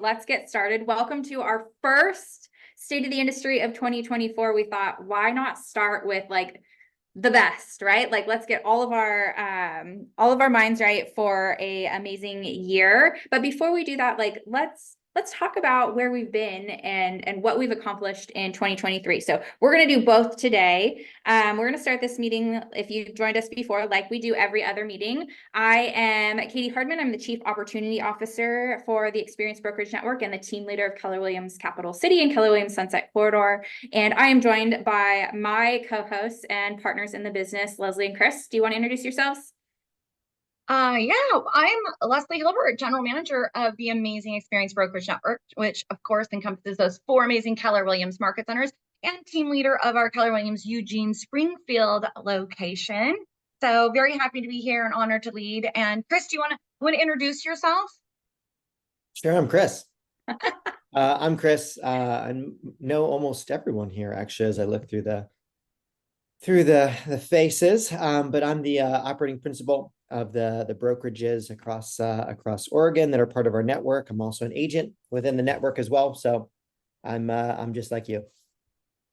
Let's get started. Welcome to our first State of the Industry of 2024. We thought, why not start with like the best, right? Like, let's get all of our minds right for a amazing year. But before we do that, like let's talk about where we've been and what we've accomplished in 2023. So we're going to do both today. We're going to start this meeting. If you've joined us before, like we do every other meeting, I am Katie Hardman. I'm the Chief Opportunity Officer for the Experience Brokerage Network and the team leader of Keller Williams Capital City and Keller Williams Sunset Corridor. And I am joined by my co-hosts and partners in the business, Leslie and Chris. Do you want to introduce yourselves? Yeah, I'm Leslie Hilbert, General Manager of the amazing Experience Brokerage Network, which of course encompasses those four amazing Keller Williams market centers, and team leader of our Keller Williams Eugene Springfield location. So very happy to be here and honored to lead. And Chris, do you want to introduce yourself? Sure, I'm Chris. I'm Chris. I know almost everyone here actually as I look through the faces. But I'm the operating principal of the brokerages across Oregon that are part of our network. I'm also an agent within the network as well. So I'm just like you.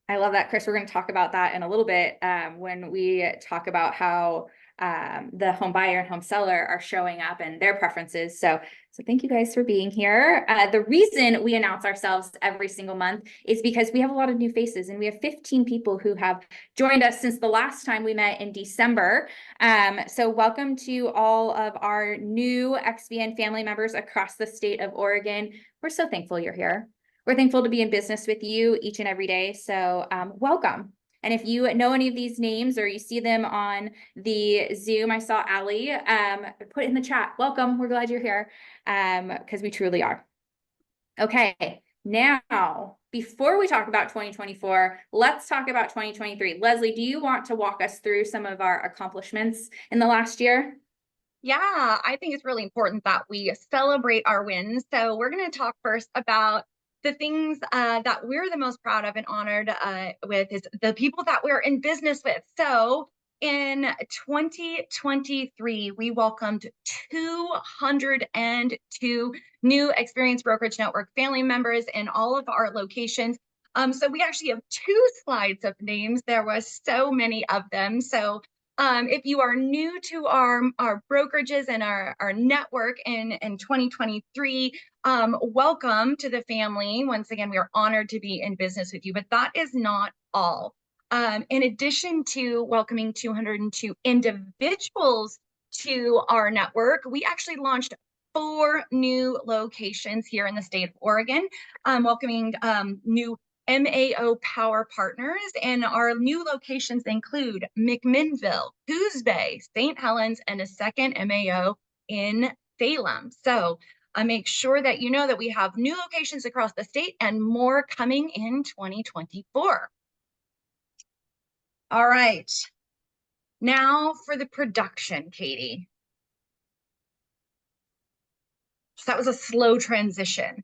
I love that, Chris. We're going to talk about that in a little bit when we talk about how the home buyer and home seller are showing up and their preferences. So thank you guys for being here. The reason we announce ourselves every single month is because we have a lot of new faces, and we have 15 people who have joined us since the last time we met in December. So welcome to all of our new XBN family members across the state of Oregon. We're so thankful you're here. We're thankful to be in business with you each and every day. So welcome. And if you know any of these names or you see them on the Zoom, I saw Allie, put it in the chat. Welcome. We're glad you're here because we truly are. Okay. Now, before we talk about 2024, let's talk about 2023. Leslie, do you want to walk us through some of our accomplishments in the last year? Yeah, I think it's really important that we celebrate our wins. So we're going to talk first about the things that we're the most proud of and honored with is the people that we're in business with. So in 2023, we welcomed 202 new Experience Brokerage Network family members in all of our locations. So we actually have two slides of names. There was so many of them. So if you are new to our brokerages and our network in 2023, welcome to the family. Once again, we are honored to be in business with you, but that is not all. In addition to welcoming 202 individuals to our network, we actually launched 4 new locations here in the state of Oregon, welcoming new MAO Power Partners, and our new locations include McMinnville, Coos Bay, St. Helens, and a second MAO in Salem. So make sure that you know that we have new locations across the state and more coming in 2024. All right, now for the production, Katie. So that was a slow transition.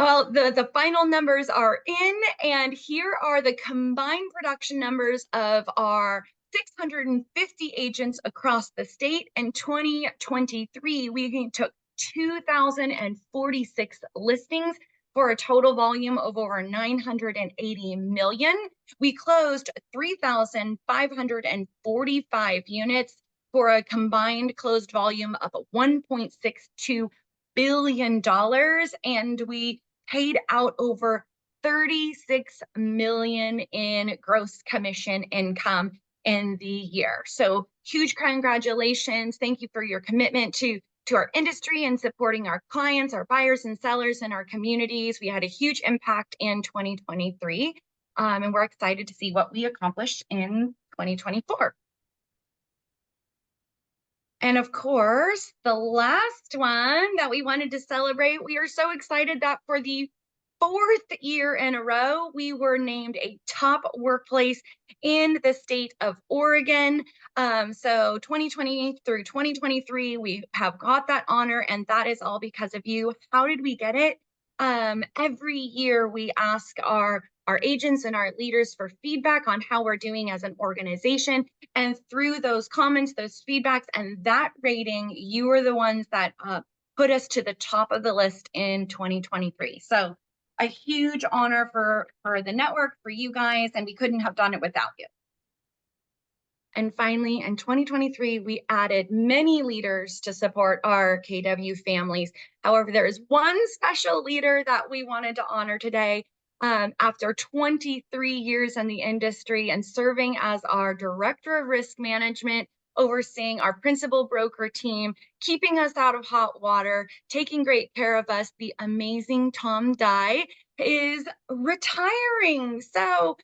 Well, the final numbers are in, and here are the combined production numbers of our 650 agents across the state. In 2023, we took 2,046 listings for a total volume of over 980 million. We closed 3,545 units for a combined closed volume of $1.62 billion, and we paid out over 36 million in gross commission income in the year. So huge congratulations. Thank you for your commitment to our industry and supporting our clients, our buyers and sellers, and our communities. We had a huge impact in 2023, and we're excited to see what we accomplished in 2024. And of course, the last one that we wanted to celebrate, we are so excited that for the 4th year in a row, we were named a top workplace in the state of Oregon. So 2020 through 2023, we have got that honor, and that is all because of you. How did we get it? Every year we ask our agents and our leaders for feedback on how we're doing as an organization. And through those comments, those feedbacks, and that rating, you are the ones that put us to the top of the list in 2023. So a huge honor for the network, for you guys, and we couldn't have done it without you. And finally, in 2023, we added many leaders to support our KW families. However, there is one special leader that we wanted to honor today. After 23 years in the industry and serving as our Director of Risk Management, overseeing our principal broker team, keeping us out of hot water, taking great care of us, the amazing Tom Dye is retiring. So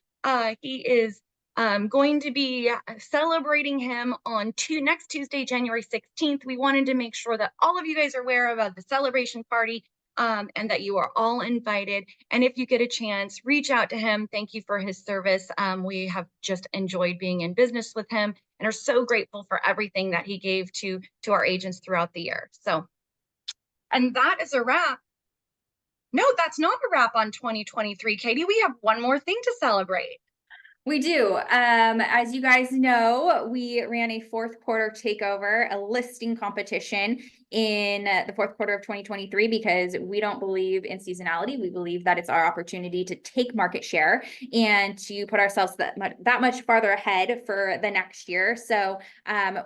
he is going to be celebrating him on next Tuesday, January 16th. We wanted to make sure that all of you guys are aware of the celebration party and that you are all invited. And if you get a chance, reach out to him. Thank you for his service. We have just enjoyed being in business with him and are so grateful for everything that he gave to our agents throughout the year. So, and that is a wrap. No, that's not a wrap on 2023, Katie. We have one more thing to celebrate. We do. As you guys know, we ran a fourth quarter takeover, a listing competition in the fourth quarter of 2023 because we don't believe in seasonality. We believe that it's our opportunity to take market share and to put ourselves that much farther ahead for the next year. So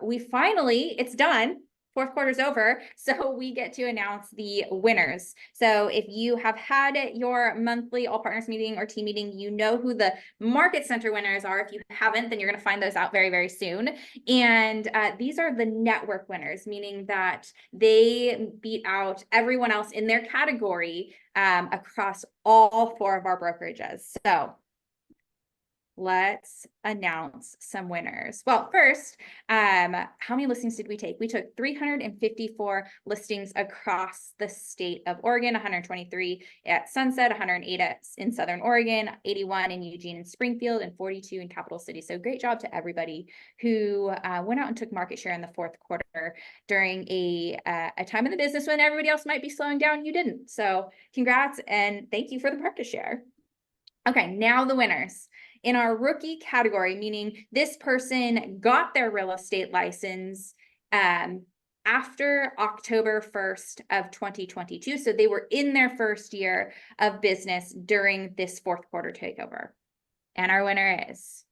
we finally, it's done. Fourth quarter's over, so we get to announce the winners. So if you have had your monthly all partners meeting or team meeting, you know who the market center winners are. If you haven't, then you're going to find those out very, very soon. And these are the network winners, meaning that they beat out everyone else in their category across all 4 of our brokerages. So let's announce some winners. Well, first, how many listings did we take? We took 354 listings across the state of Oregon, 123 at Sunset, 108 in Southern Oregon, 81 in Eugene and Springfield, and 42 in Capital City. So great job to everybody who went out and took market share in the fourth quarter during a time in the business when everybody else might be slowing down. You didn't. So congrats and thank you for the market share. Okay, now the winners. In our rookie category, meaning this person got their real estate license after October 1st of 2022. So they were in their first year of business during this fourth quarter takeover. And our winner is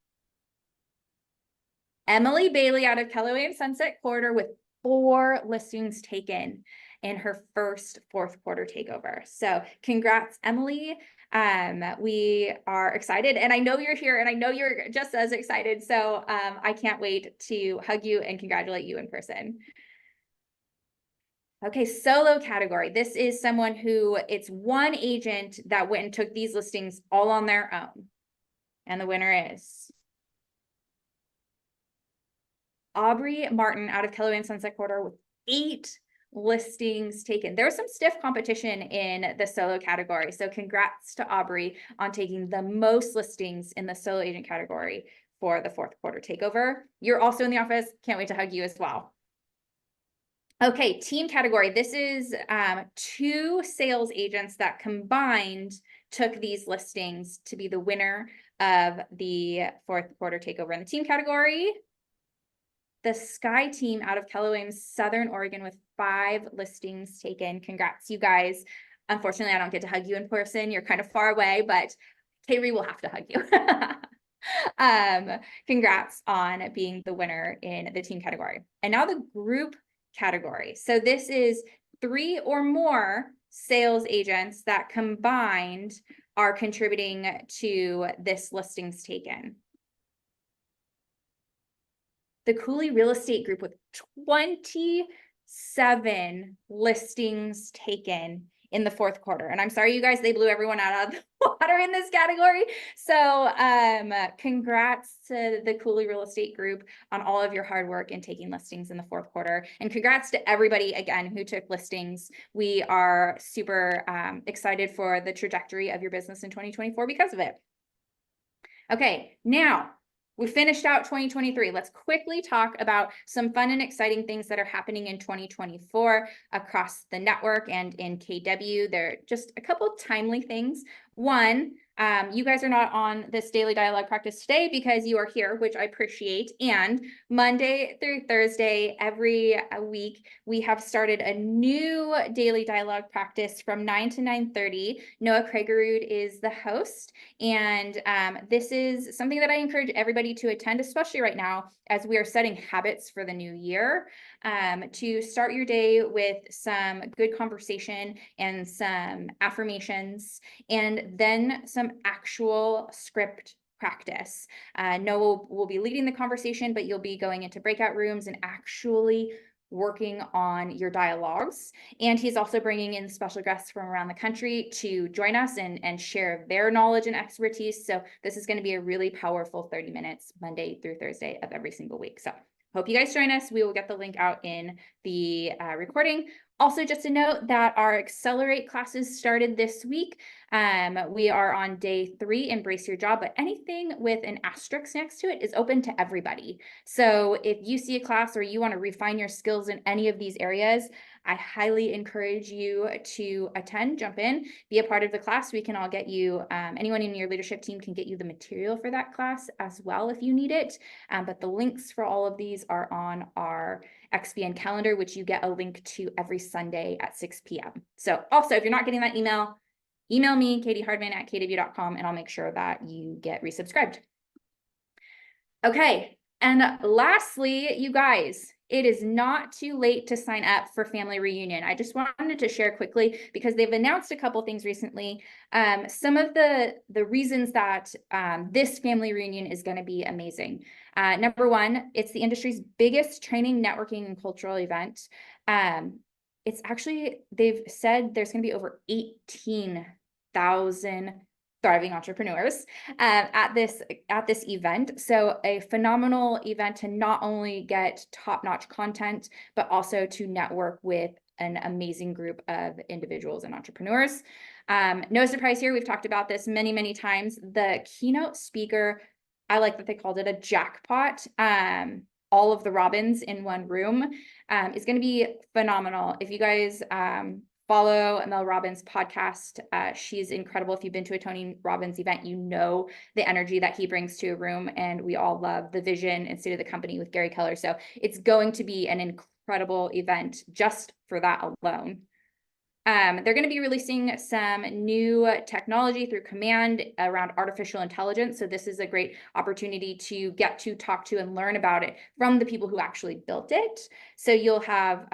Emily Bailey out of Keller Williams Sunset Corridor with 4 listings taken in her first fourth quarter takeover. So congrats, Emily. We are excited, and I know you're here and I know you're just as excited. So I can't wait to hug you and congratulate you in person. Okay, solo category. This is someone who it's one agent that went and took these listings all on their own. And the winner is Aubrey Martin out of Keller Williams Sunset Corridor with 8 listings taken. There was some stiff competition in the solo category. So congrats to Aubrey on taking the most listings in the solo agent category for the fourth quarter takeover. You're also in the office. Can't wait to hug you as well. Okay, team category. This is 2 sales agents that combined took these listings to be the winner of the fourth quarter takeover in the team category. The Sky team out of Keller Williams, Southern Oregon with 5 listings taken. Congrats, you guys. Unfortunately, I don't get to hug you in person. You're kind of far away, but Kaylee will have to hug you. Congrats on being the winner in the team category. And now the group category. So this is 3 or more sales agents that combined are contributing to this listings taken. The Cooley Real Estate Group with 27 listings taken in the fourth quarter. And I'm sorry, you guys, they blew everyone out of the water in this category. So congrats to the Cooley Real Estate Group on all of your hard work in taking listings in the fourth quarter. And congrats to everybody, again, who took listings. We are super excited for the trajectory of your business in 2024 because of it. Okay, now, we finished out 2023. Let's quickly talk about some fun and exciting things that are happening in 2024 across the network and in KW. There are just a couple timely things. One, you guys are not on this daily dialogue practice today because you are here, which I appreciate. And Monday through Thursday, every week, we have started a new daily dialogue practice from 9 to 9:30. Noah Kragerud is the host. And this is something that I encourage everybody to attend, especially right now, as we are setting habits for the new year, to start your day with some good conversation and some affirmations, and then some actual script practice. Noah will be leading the conversation, but you'll be going into breakout rooms and actually working on your dialogues. And he's also bringing in special guests from around the country to join us and share their knowledge and expertise. So this is going to be a really powerful 30 minutes Monday through Thursday of every single week. So hope you guys join us. We will get the link out in the recording. Also, just to note that our Accelerate classes started this week. We are on day 3, Embrace Your Job, but anything with an asterisk next to it is open to everybody. So if you see a class or you want to refine your skills in any of these areas, I highly encourage you to attend, jump in, be a part of the class. We can all get you, anyone in your leadership team can get you the material for that class as well if you need it. But the links for all of these are on our XBN calendar, which you get a link to every Sunday at 6 p.m. So also, if you're not getting that email me, katiehardman@kw.com, and I'll make sure that you get resubscribed. Okay, and lastly, you guys, it is not too late to sign up for Family Reunion. I just wanted to share quickly because they've announced a couple things recently. Some of the reasons that this Family Reunion is going to be amazing. Number one, it's the industry's biggest training, networking, and cultural event. It's actually, they've said there's going to be over 18,000 thriving entrepreneurs at this event. So a phenomenal event to not only get top-notch content, but also to network with an amazing group of individuals and entrepreneurs. No surprise here, we've talked about this many, many times. The keynote speaker, I like that they called it a jackpot. All of the Robins in one room is going to be phenomenal. If you guys follow Mel Robbins' podcast, she's incredible. If you've been to a Tony Robbins event, you know the energy that he brings to a room, and we all love the vision and state of the company with Gary Keller. So it's going to be an incredible event just for that alone. They're going to be releasing some new technology through Command around artificial intelligence. So this is a great opportunity to get to talk to and learn about it from the people who actually built it. So you'll have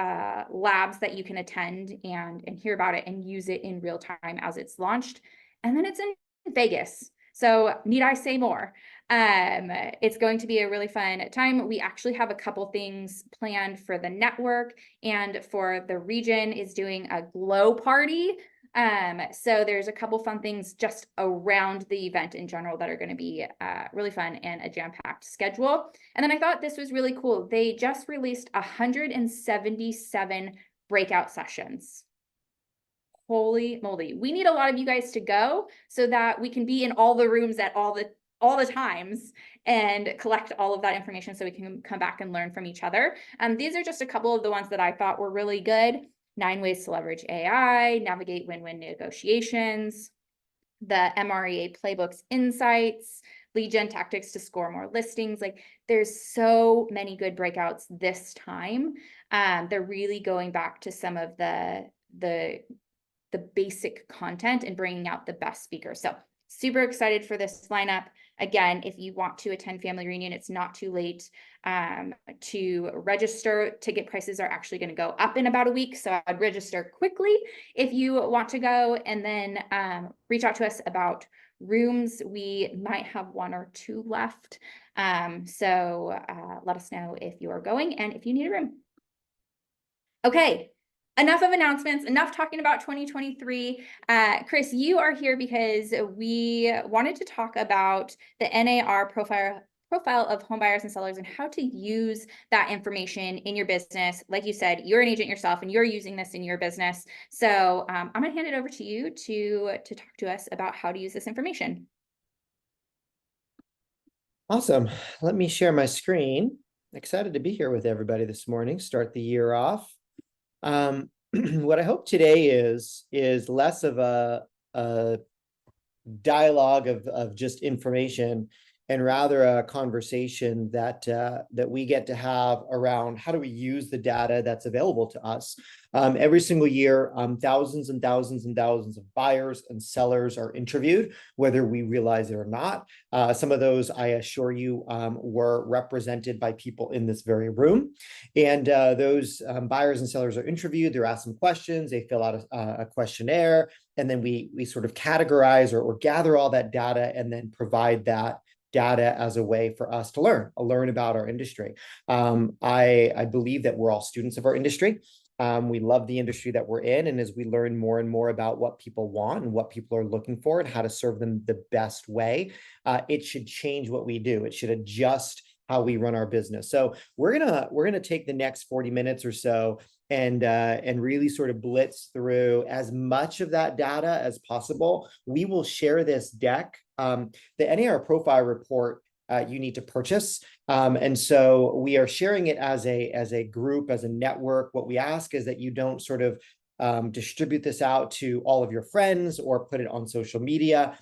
labs that you can attend and hear about it and use it in real time as it's launched. And then it's in Vegas. So need I say more? It's going to be a really fun time. We actually have a couple things planned for the network, and for the region is doing a glow party. So there's a couple fun things just around the event in general that are going to be really fun and a jam-packed schedule. And then I thought this was really cool. They just released 177 breakout sessions. Holy moly. We need a lot of you guys to go so that we can be in all the rooms at all the times and collect all of that information so we can come back and learn from each other. These are just a couple of the ones that I thought were really good. 9 ways to leverage AI, navigate win-win negotiations, the MREA playbooks insights, lead gen tactics to score more listings. Like, there's so many good breakouts this time. They're really going back to some of the basic content and bringing out the best speakers. So super excited for this lineup. Again, if you want to attend Family Reunion, it's not too late to register. Ticket prices are actually going to go up in about a week, so I'd register quickly if you want to go, and then reach out to us about rooms. We might have 1 or 2 left, so let us know if you are going and if you need a room. Okay. Enough of announcements, enough talking about 2023. Chris, you are here because we wanted to talk about the NAR profile of home buyers and sellers and how to use that information in your business. Like you said, you're an agent yourself and you're using this in your business. So I'm going to hand it over to you to talk to us about how to use this information. Awesome. Let me share my screen. Excited to be here with everybody this morning, start the year off. What I hope today is less of a dialogue of just information, and rather a conversation that that we get to have around how do we use the data that's available to us. Every single year, thousands and thousands and thousands of buyers and sellers are interviewed, whether we realize it or not. Some of those, I assure you, were represented by people in this very room. And those buyers and sellers are interviewed. They're asked some questions. They fill out a questionnaire, and then we sort of categorize or gather all that data and then provide that data as a way for us to learn about our industry. I believe that we're all students of our industry. We love the industry that we're in. And as we learn more and more about what people want and what people are looking for and how to serve them the best way, it should change what we do. It should adjust how we run our business. So we're gonna take the next 40 minutes or so and really sort of blitz through as much of that data as possible. We will share this deck. The NAR profile report you need to purchase. And so we are sharing it as a group, as a network. What we ask is that you don't sort of distribute this out to all of your friends or put it on social media.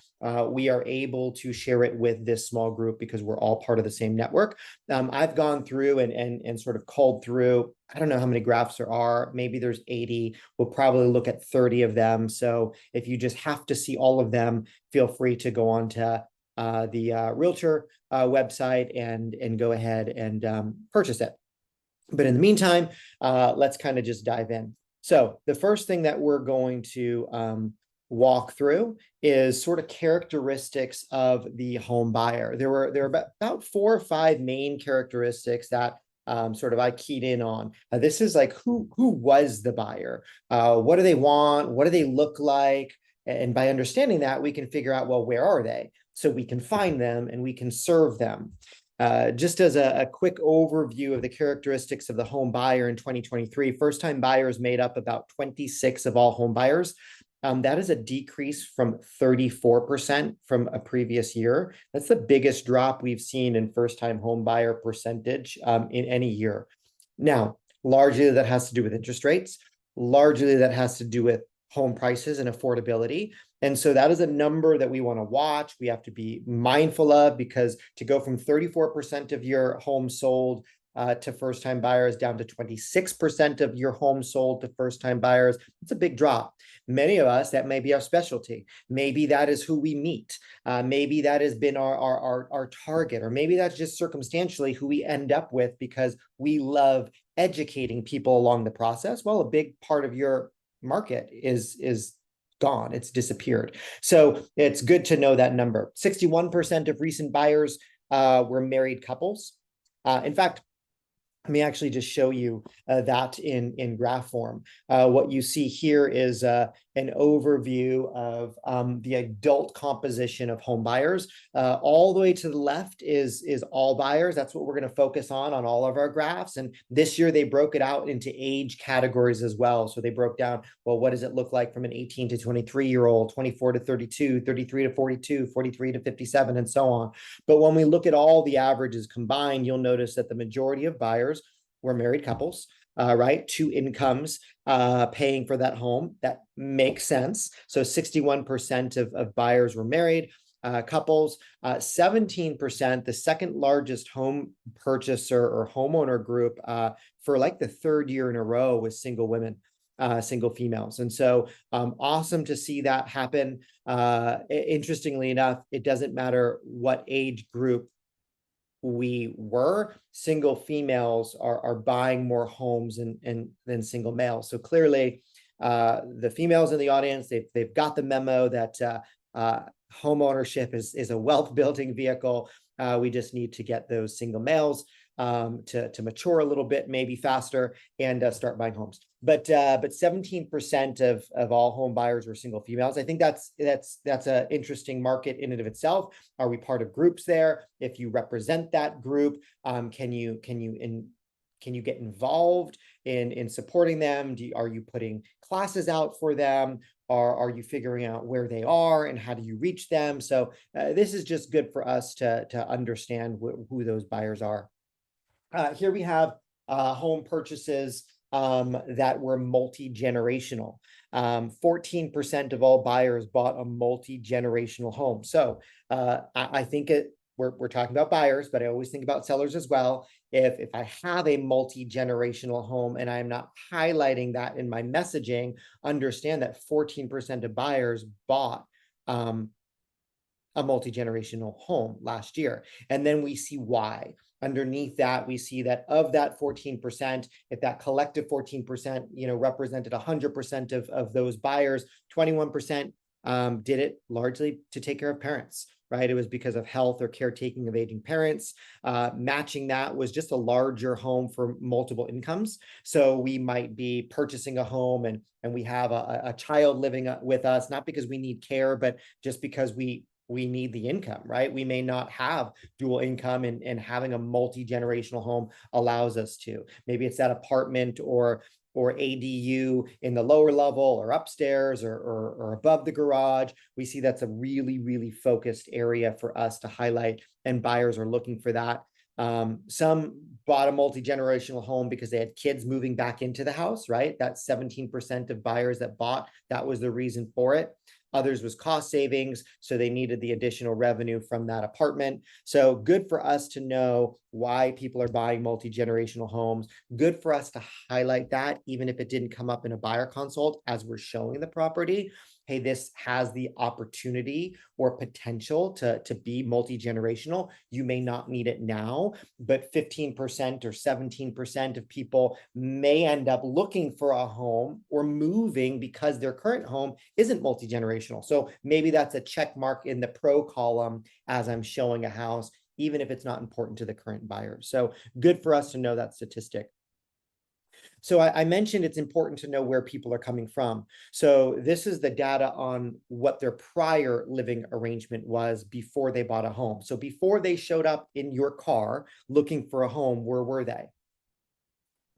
We are able to share it with this small group because we're all part of the same network. I've gone through and sort of culled through, I don't know how many graphs there are. Maybe there's 80. We'll probably look at 30 of them. So if you just have to see all of them, feel free to go on to the Realtor website and go ahead and purchase it. But in the meantime, let's kind of just dive in. So the first thing that we're going to walk through is sort of characteristics of the home buyer. There were about 4 or 5 main characteristics that sort of I keyed in on. This is like who was the buyer? What do they want? What do they look like? And by understanding that, we can figure out, well, where are they? So we can find them and we can serve them. Just as a quick overview of the characteristics of the home buyer in 2023, first-time buyers made up about 26% of all home buyers. That is a decrease from 34% from a previous year. That's the biggest drop we've seen in first-time home buyer percentage in any year. Now, largely that has to do with interest rates. Largely that has to do with home prices and affordability. And so that is a number that we want to watch. We have to be mindful of, because to go from 34% of your home sold to first-time buyers down to 26% of your home sold to first-time buyers, it's a big drop. Many of us, that may be our specialty. Maybe that is who we meet. Maybe that has been our target, or maybe that's just circumstantially who we end up with because we love educating people along the process. Well, a big part of your market is gone. It's disappeared. So it's good to know that number. 61% of recent buyers were married couples. In fact, let me actually just show you that in graph form. What you see here is an overview of the adult composition of home buyers. All the way to the left is all buyers. That's what we're going to focus on all of our graphs. And this year they broke it out into age categories as well. So they broke down, well, what does it look like from an 18 to 23-year-old, 24 to 32, 33 to 42, 43 to 57, and so on. But when we look at all the averages combined, you'll notice that the majority of buyers were married couples, right? 2 incomes paying for that home. That makes sense. So 61% of buyers were married couples. 17%, the second largest home purchaser or homeowner group for like the 3rd year in a row was single women. Single females. And so awesome to see that happen. Interestingly enough, it doesn't matter what age group we were, single females are buying more homes than single males. So clearly the females in the audience, they've got the memo that home ownership is a wealth building vehicle. We just need to get those single males to mature a little bit, maybe faster, and start buying homes. But 17% of all home buyers were single females. I think that's an interesting market in and of itself. Are we part of groups there? If you represent that group, can you get involved in supporting them? Are you putting classes out for them? Or are you figuring out where they are and how do you reach them? So this is just good for us to understand who those buyers are. Here we have home purchases that were multi-generational. 14% of all buyers bought a multi-generational home. So I think we're talking about buyers, but I always think about sellers as well. If I have a multi-generational home and I'm not highlighting that in my messaging, understand that 14% of buyers bought a multi-generational home last year. And then we see why. Underneath that, we see that of that 14%, if that collective 14%, represented 100% of those buyers, 21% did it largely to take care of parents, right? It was because of health or caretaking of aging parents. Matching that was just a larger home for multiple incomes. So we might be purchasing a home and we have a child living with us, not because we need care, but just because we need the income, right? We may not have dual income, and having a multi-generational home allows us to. Maybe it's that apartment or ADU in the lower level or upstairs or above the garage. We see that's a really, really focused area for us to highlight, and buyers are looking for that. Some bought a multi-generational home because they had kids moving back into the house, right? That's 17% of buyers that bought, that was the reason for it. Others was cost savings, so they needed the additional revenue from that apartment. So good for us to know why people are buying multi-generational homes. Good for us to highlight that, even if it didn't come up in a buyer consult as we're showing the property. Hey, this has the opportunity or potential to be multi-generational. You may not need it now, but 15% or 17% of people may end up looking for a home or moving because their current home isn't multi-generational. So maybe that's a check mark in the pro column as I'm showing a house, even if it's not important to the current buyer. So good for us to know that statistic. So I mentioned it's important to know where people are coming from. So this is the data on what their prior living arrangement was before they bought a home. So before they showed up in your car looking for a home, where were they?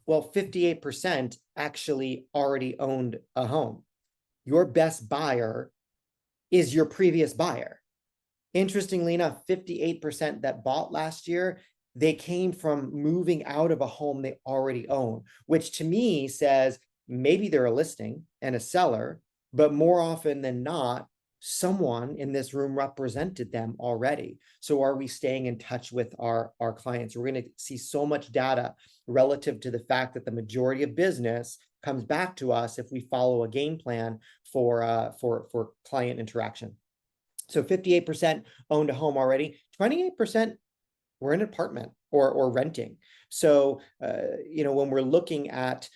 Well, 58% actually already owned a home. Your best buyer is your previous buyer. Interestingly enough, 58% that bought last year, they came from moving out of a home they already own, which to me says maybe they're a listing and a seller, but more often than not, someone in this room represented them already. So are we staying in touch with our clients? We're going to see so much data relative to the fact that the majority of business comes back to us if we follow a game plan for client interaction. So 58% owned a home already, 28% were in an apartment or renting. So, when we're looking at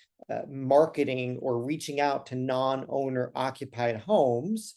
marketing or reaching out to non-owner occupied homes,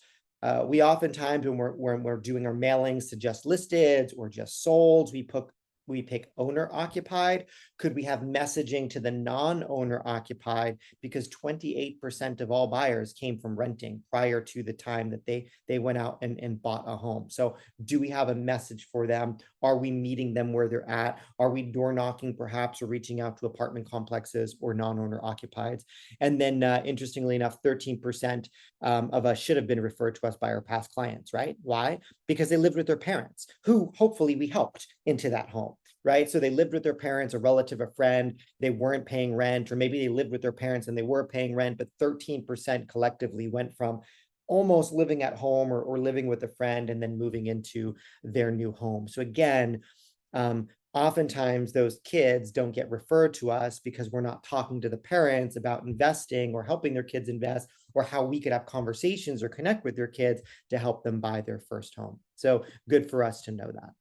we oftentimes, when we're doing our mailings to just listed or just sold, we pick owner occupied. Could we have messaging to the non-owner occupied? Because 28% of all buyers came from renting prior to the time that they went out and bought a home. So do we have a message for them? Are we meeting them where they're at? Are we door knocking perhaps, or reaching out to apartment complexes or non-owner occupieds? And then interestingly enough, 13% of us should have been referred to us by our past clients, right? Why? Because they lived with their parents, who hopefully we helped into that home, right? So they lived with their parents, a relative, a friend, they weren't paying rent, or maybe they lived with their parents and they were paying rent, but 13% collectively went from almost living at home or living with a friend and then moving into their new home. So again, oftentimes those kids don't get referred to us because we're not talking to the parents about investing or helping their kids invest, or how we could have conversations or connect with their kids to help them buy their first home. So good for us to know that.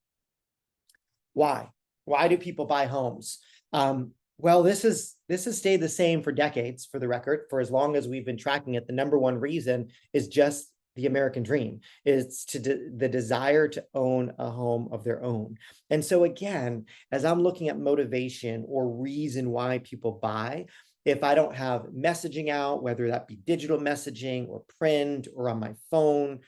Why? Why do people buy homes? Well, this has stayed the same for decades, for the record, for as long as we've been tracking it. The number one reason is just the American dream, is the desire to own a home of their own. And so again, as I'm looking at motivation or reason why people buy, if I don't have messaging out, whether that be digital messaging or print or on my phone,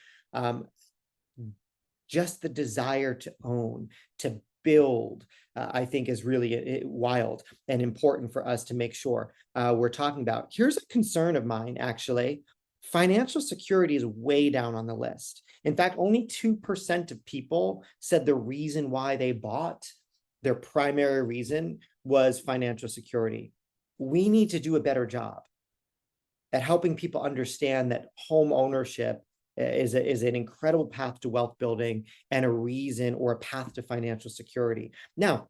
just the desire to own, to build, I think is really wild and important for us to make sure we're talking about. Here's a concern of mine, actually. Financial security is way down on the list. In fact, only 2% of people said the reason why they bought, their primary reason, was financial security. we need to do a better job at helping people understand that home ownership is an incredible path to wealth building and a reason or a path to financial security. Now,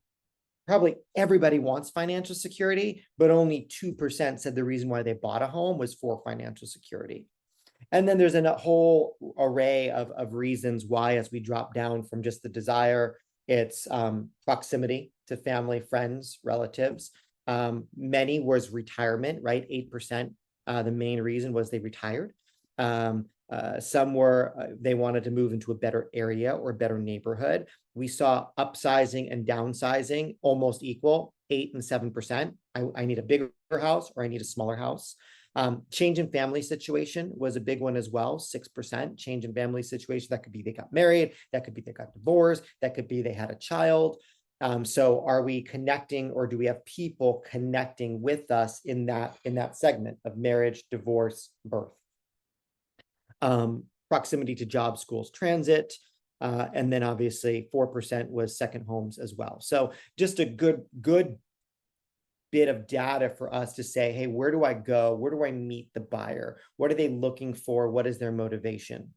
probably everybody wants financial security, but only 2% said the reason why they bought a home was for financial security. And then there's a whole array of reasons why, as we drop down from just the desire, it's proximity to family, friends, relatives. Many was retirement, right? 8%. The main reason was they retired. Some were they wanted to move into a better area or a better neighborhood. We saw upsizing and downsizing almost equal, 8 and 7%. I need a bigger house or I need a smaller house. Change in family situation was a big one as well, 6%. Change in family situation, that could be they got married, that could be they got divorced, that could be they had a child. So are we connecting, or do we have people connecting with us in that segment of marriage, divorce, birth? Proximity to job, schools, transit, and then obviously 4% was second homes as well. So just a good bit of data for us to say, hey, where do I go? Where do I meet the buyer? What are they looking for? What is their motivation?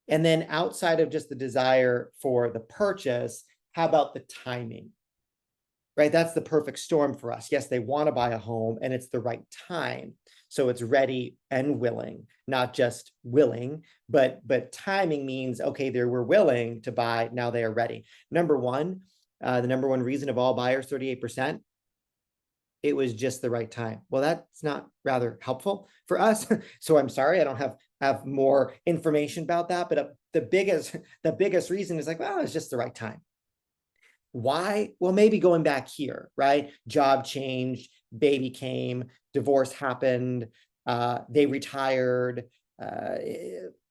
And then outside of just the desire for the purchase, how about the timing? Right? That's the perfect storm for us. Yes, they want to buy a home and it's the right time. So it's ready and willing, not just willing, but timing means, okay, they were willing to buy, now they are ready. The number one reason of all buyers, 38%, it was just the right time. Well, that's not rather helpful for us. So I'm sorry, I don't have more information about that, but the biggest reason is like, well, it's just the right time. Why? Well, maybe going back here, right? Job changed, baby came, divorce happened, they retired,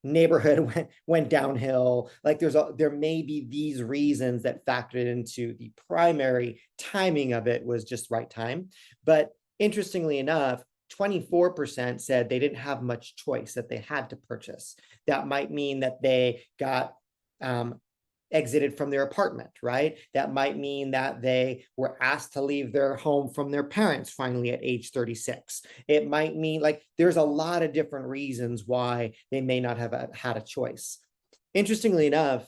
neighborhood went downhill. Like there may be these reasons that factored into the primary timing of it was just right time. But interestingly enough, 24% said they didn't have much choice, that they had to purchase. That might mean that they got exited from their apartment, right? That might mean that they were asked to leave their home from their parents finally at age 36. It might mean, like, there's a lot of different reasons why they may not have had a choice. Interestingly enough,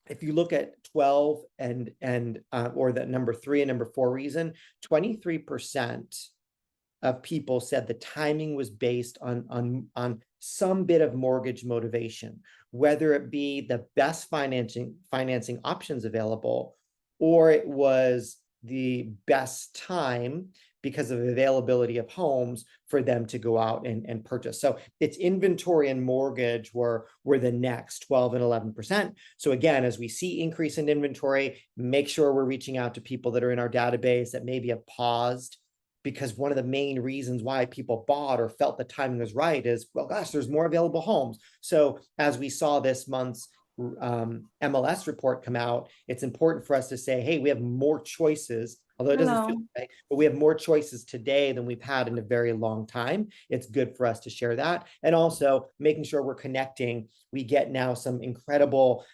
if you look at 12 or the number 3 and number 4 reason, 23% of people said the timing was based on some bit of mortgage motivation, whether it be the best financing options available, or it was the best time because of availability of homes for them to go out and purchase. So it's inventory and mortgage were the next 12 and 11%. So again, as we see increase in inventory, make sure we're reaching out to people that are in our database that maybe have paused, because one of the main reasons why people bought or felt the timing was right is, well, gosh, there's more available homes. So as we saw this month's MLS report come out, it's important for us to say, hey, we have more choices, although it doesn't feel right, but we have more choices today than we've had in a very long time. It's good for us to share that. And also making sure we're connecting. We get now some incredible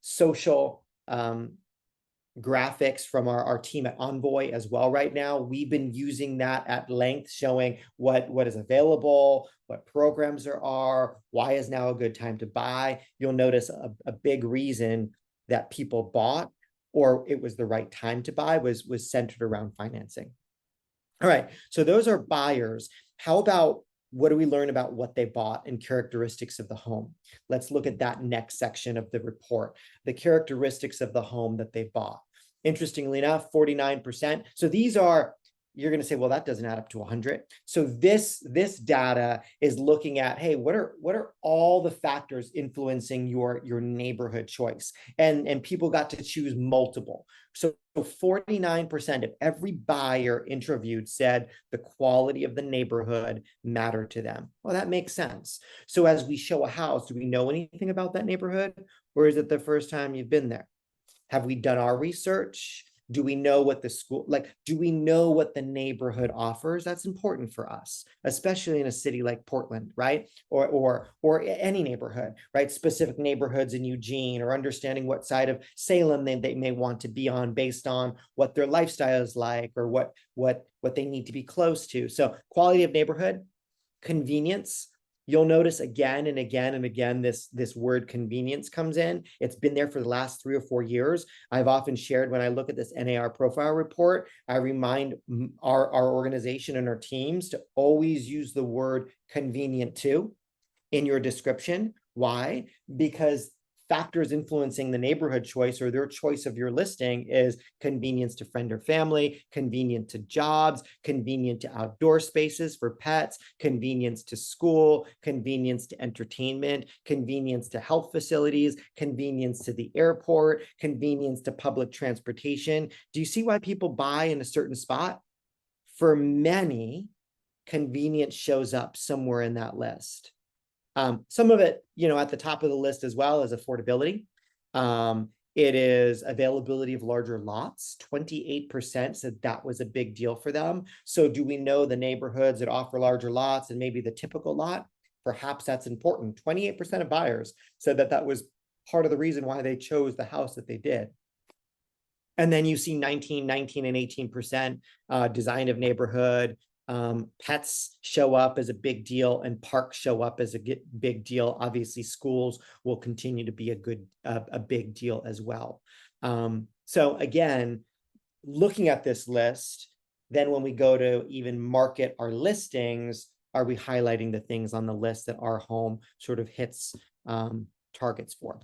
social graphics from our team at Envoy as well right now. We've been using that at length, showing what is available, what programs there are, why is now a good time to buy. You'll notice a big reason that people bought, or it was the right time to buy, was centered around financing. All right, so those are buyers. How about what do we learn about what they bought and characteristics of the home? Let's look at that next section of the report, the characteristics of the home that they bought. Interestingly enough, 49%. So these are, you're going to say, well, that doesn't add up to 100. So this data is looking at, hey, what are all the factors influencing your neighborhood choice? And people got to choose multiple. So 49% of every buyer interviewed said the quality of the neighborhood mattered to them. Well, that makes sense. So as we show a house, do we know anything about that neighborhood? Or is it the first time you've been there? Have we done our research? Do we know what the school, like, do we know what the neighborhood offers? That's important for us, especially in a city like Portland, right? Or any neighborhood, right? Specific neighborhoods in Eugene, or understanding what side of Salem they may want to be on based on what their lifestyle is like, or what they need to be close to. So quality of neighborhood, convenience. You'll notice again and again and again this word convenience comes in. It's been there for the last 3 or 4 years. I've often shared, when I look at this NAR profile report, I remind our organization and our teams to always use the word convenient too in your description. Why? Because factors influencing the neighborhood choice or their choice of your listing is convenience to friend or family, convenient to jobs, convenient to outdoor spaces for pets, convenience to school, convenience to entertainment, convenience to health facilities, convenience to the airport, convenience to public transportation. Do you see why people buy in a certain spot? For many, convenience shows up somewhere in that list. Some of it, at the top of the list as well, is affordability. It is availability of larger lots. 28% said that was a big deal for them. So do we know the neighborhoods that offer larger lots and maybe the typical lot? Perhaps that's important. 28% of buyers said that was part of the reason why they chose the house that they did. And then you see 19, and 18% design of neighborhood. Pets show up as a big deal, and parks show up as a big deal. Obviously, schools will continue to be a big deal as well. So again, looking at this list, then when we go to even market our listings, are we highlighting the things on the list that our home sort of hits targets for?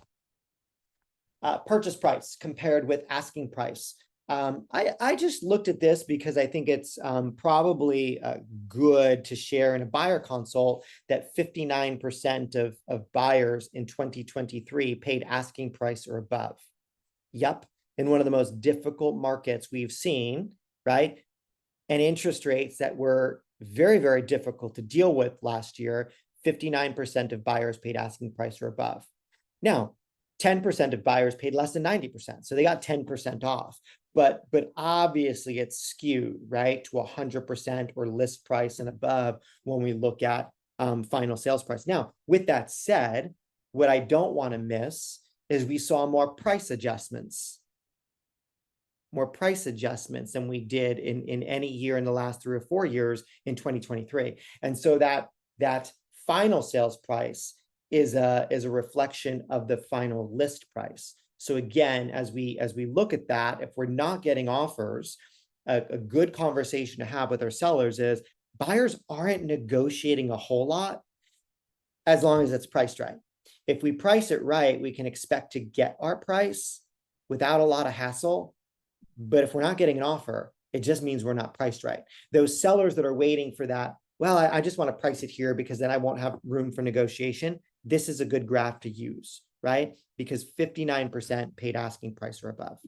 Purchase price compared with asking price. I just looked at this because I think it's probably good to share in a buyer consult that 59% of buyers in 2023 paid asking price or above. Yep, in one of the most difficult markets we've seen, right? And interest rates that were very, very difficult to deal with last year, 59% of buyers paid asking price or above. Now, 10% of buyers paid less than 90%. So they got 10% off. But obviously it's skewed, right, to 100% or list price and above when we look at final sales price. Now, with that said, what I don't want to miss is we saw more price adjustments than we did in any year in the last 3 or 4 years in 2023. And so that final sales price is a reflection of the final list price. So again, as we look at that, if we're not getting offers, a good conversation to have with our sellers is buyers aren't negotiating a whole lot as long as it's priced right. If we price it right, we can expect to get our price without a lot of hassle. But if we're not getting an offer, it just means we're not priced right. Those sellers that are waiting for that, well, I just want to price it here because then I won't have room for negotiation. This is a good graph to use, right? Because 59% paid asking price or above.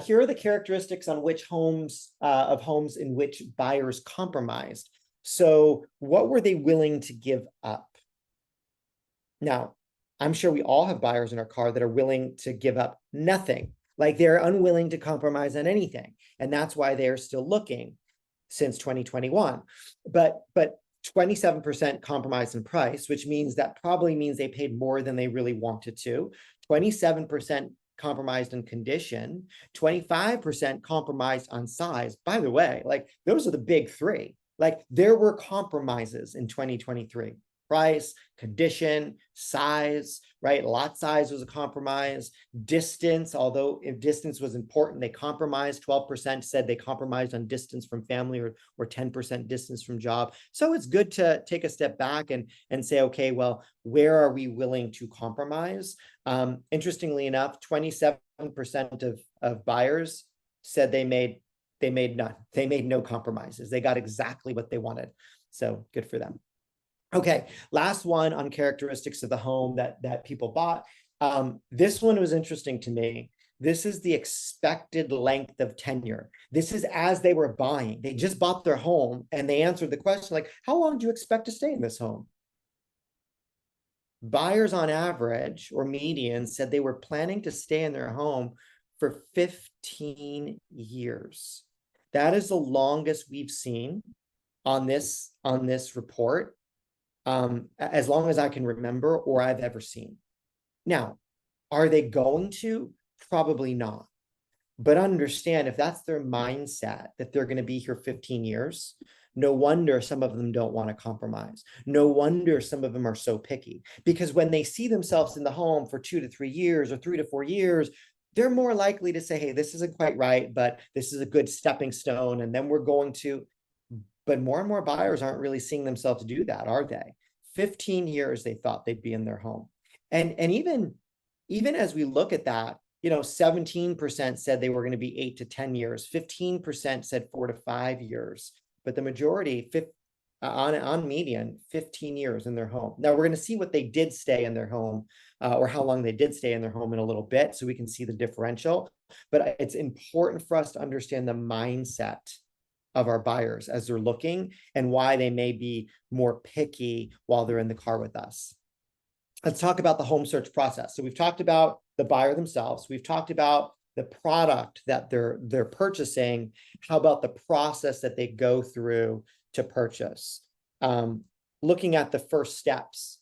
Here are the characteristics on which homes in which buyers compromised. So what were they willing to give up? Now, I'm sure we all have buyers in our car that are willing to give up nothing. Like they're unwilling to compromise on anything. And that's why they're still looking since 2021. But 27% compromised in price, which means that probably means they paid more than they really wanted to. 27% compromised in condition, 25% compromised on size. By the way, like those are the big three. Like there were compromises in 2023. Price, condition, size, right? Lot size was a compromise. Distance, although if distance was important, they compromised. 12% said they compromised on distance from family or 10% distance from job. So it's good to take a step back and say, okay, well, where are we willing to compromise? Interestingly enough, 27% of buyers said they made none. They made no compromises. They got exactly what they wanted. So good for them. Okay, last one on characteristics of the home that people bought. This one was interesting to me. This is the expected length of tenure. This is as they were buying. They just bought their home and they answered the question like, how long do you expect to stay in this home? Buyers on average or median said they were planning to stay in their home for 15 years. That is the longest we've seen on this report, as long as I can remember or I've ever seen. Now, are they going to? Probably not. But understand, if that's their mindset, that they're going to be here 15 years, no wonder some of them don't want to compromise. No wonder some of them are so picky, because when they see themselves in the home for 2 to 3 years or 3 to 4 years, they're more likely to say, hey, this isn't quite right, but this is a good stepping stone. And then we're going to, but more and more buyers aren't really seeing themselves do that, are they? 15 years they thought they'd be in their home. And even as we look at that, 17% said they were going to be 8 to 10 years, 15% said 4 to 5 years, but the majority, on median, 15 years in their home. Now we're going to see what they did stay in their home, or how long they did stay in their home in a little bit, so we can see the differential. But it's important for us to understand the mindset of our buyers as they're looking, and why they may be more picky while they're in the car with us. Let's talk about the home search process. So we've talked about the buyer themselves. We've talked about the product that they're purchasing. How about the process that they go through to purchase? Looking at the first steps.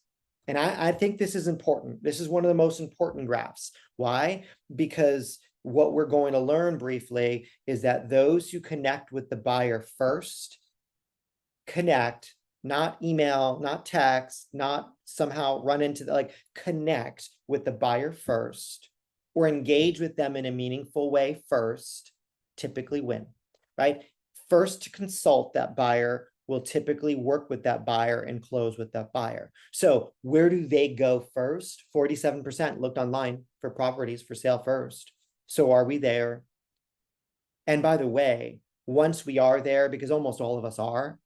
And I think this is important. This is one of the most important graphs. Why? Because what we're going to learn briefly is that those who connect with the buyer first, not email, not text, not somehow run into connect with the buyer first, or engage with them in a meaningful way first, typically win, right? First to consult that buyer will typically work with that buyer and close with that buyer. So where do they go first? 47% looked online for properties for sale first. So are we there? And by the way, once we are there, because almost all of us are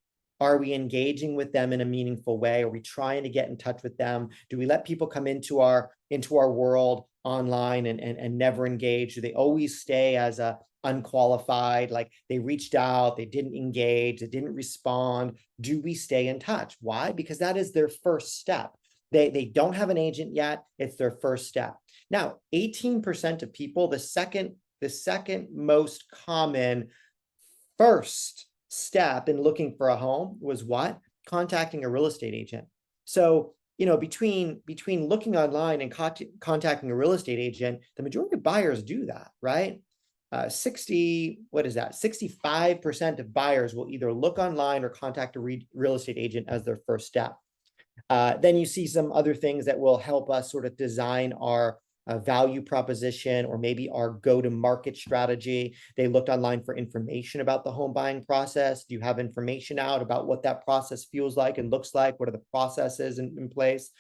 we engaging with them in a meaningful way? Are we trying to get in touch with them? Do we let people come into our world online and never engage? Do they always stay as a unqualified, like they reached out, they didn't engage, they didn't respond? Do we stay in touch? Why? Because that is their first step. They don't have an agent yet. It's their first step. Now, 18% of people, the second most common first step in looking for a home was what? Contacting a real estate agent. So, between looking online and contacting a real estate agent, the majority of buyers do that, right? 65% of buyers will either look online or contact a real estate agent as their first step. Then you see some other things that will help us sort of design our value proposition, or maybe our go-to-market strategy. They looked online for information about the home buying process. Do you have information out about what that process feels like and looks like? What are the processes in place?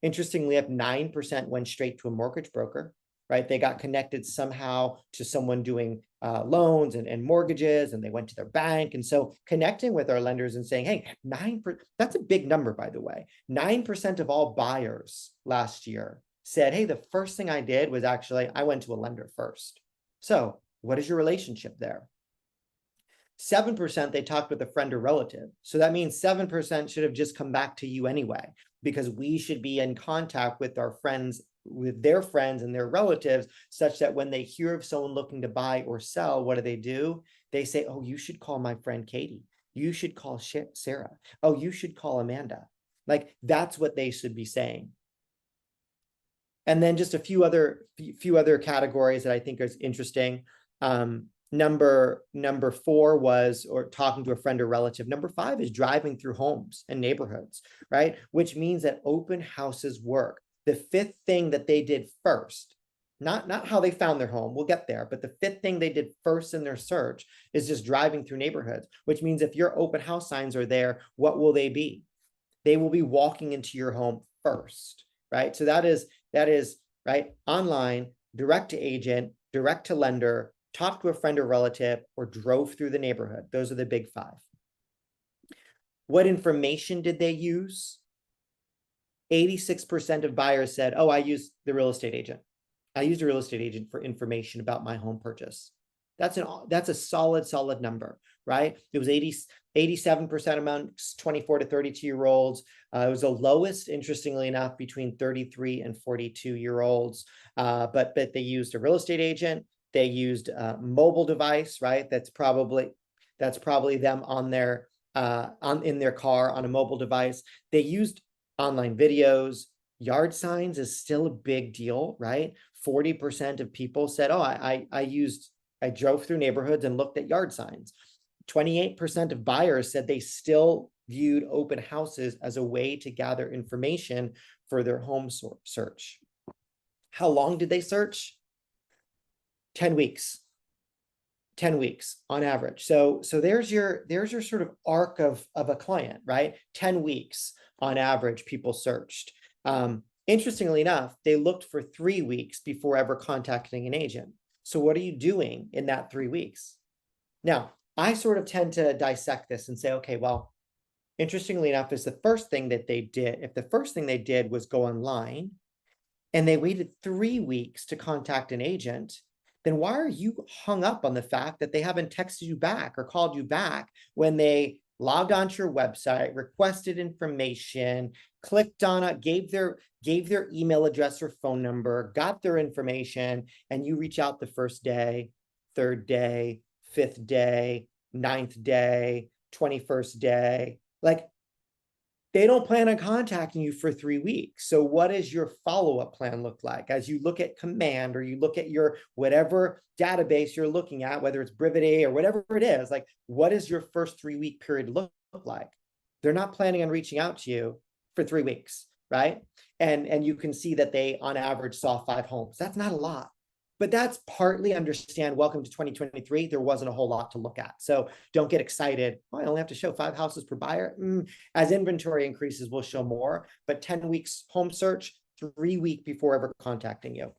Interestingly, 9% went straight to a mortgage broker, right? They got connected somehow to someone doing loans and mortgages, and they went to their bank. And so connecting with our lenders and saying, hey, 9%, that's a big number, by the way. 9% of all buyers last year said, hey, the first thing I did was actually, I went to a lender first. So what is your relationship there? 7%, they talked with a friend or relative. So that means 7% should have just come back to you anyway, because we should be in contact with our friends, with their friends and their relatives, such that when they hear of someone looking to buy or sell, what do? They say, oh, you should call my friend Katie. You should call Sarah. Oh, you should call Amanda. Like, that's what they should be saying. And then just a few other categories that I think is interesting. Number 4 was, or talking to a friend or relative. Number 5 is driving through homes and neighborhoods, right? Which means that open houses work. The 5th thing that they did first, not how they found their home, we'll get there, but the 5th thing they did first in their search is just driving through neighborhoods, which means if your open house signs are there, what will they be? They will be walking into your home first, right? So that is right, online, direct to agent, direct to lender, talked to a friend or relative, or drove through the neighborhood. Those are the big 5. What information did they use? 86% of buyers said, oh, I used the real estate agent. I used a real estate agent for information about my home purchase. That's a solid number, right? It was 87% amongst 24 to 32-year-olds. It was the lowest, interestingly enough, between 33 and 42-year-olds. But they used a real estate agent. They used a mobile device, right? That's probably them on their in their car on a mobile device. They used online videos. Yard signs is still a big deal, right? 40% of people said, oh, I drove through neighborhoods and looked at yard signs. 28% of buyers said they still viewed open houses as a way to gather information for their home search. How long did they search? 10 weeks. 10 weeks on average. So there's your sort of arc of a client, right? 10 weeks on average, people searched. Interestingly enough, they looked for 3 weeks before ever contacting an agent. So what are you doing in that 3 weeks? Now, I sort of tend to dissect this and say, okay, well, interestingly enough, is the first thing that they did, if the first thing they did was go online and they waited 3 weeks to contact an agent, then why are you hung up on the fact that they haven't texted you back or called you back when they logged onto your website, requested information, clicked on it, gave their email address or phone number, got their information, and you reach out the first day, third day, fifth day, ninth day, 21st day? Like, they don't plan on contacting you for 3 weeks. So what does your follow-up plan look like? As you look at Command or you look at your whatever database you're looking at, whether it's Brivity or whatever it is, like, what does your first 3-week period look like? They're not planning on reaching out to you for 3 weeks, right? And you can see that they, on average, saw 5 homes. That's not a lot. But that's partly understand, welcome to 2023, there wasn't a whole lot to look at. So don't get excited. Oh, I only have to show 5 houses per buyer. As inventory increases, we'll show more, but 10 weeks home search, 3 weeks before ever contacting you.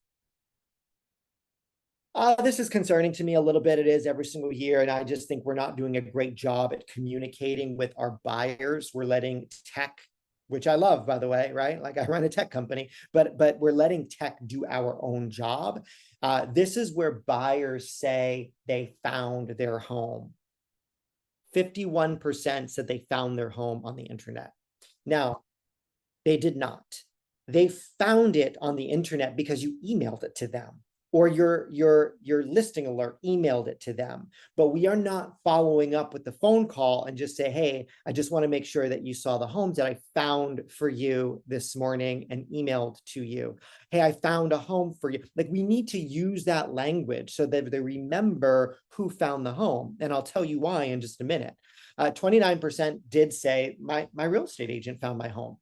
This is concerning to me a little bit. It is every single year. And I just think we're not doing a great job at communicating with our buyers. We're letting tech, which I love, by the way, right? Like, I run a tech company, but we're letting tech do our own job. This is where buyers say they found their home. 51% said they found their home on the internet. Now, they did not. They found it on the internet because you emailed it to them, or your listing alert emailed it to them. But we are not following up with the phone call and just say, hey, I just want to make sure that you saw the homes that I found for you this morning and emailed to you. Hey, I found a home for you. Like, we need to use that language so that they remember who found the home. And I'll tell you why in just a minute. 29% did say my real estate agent found my home.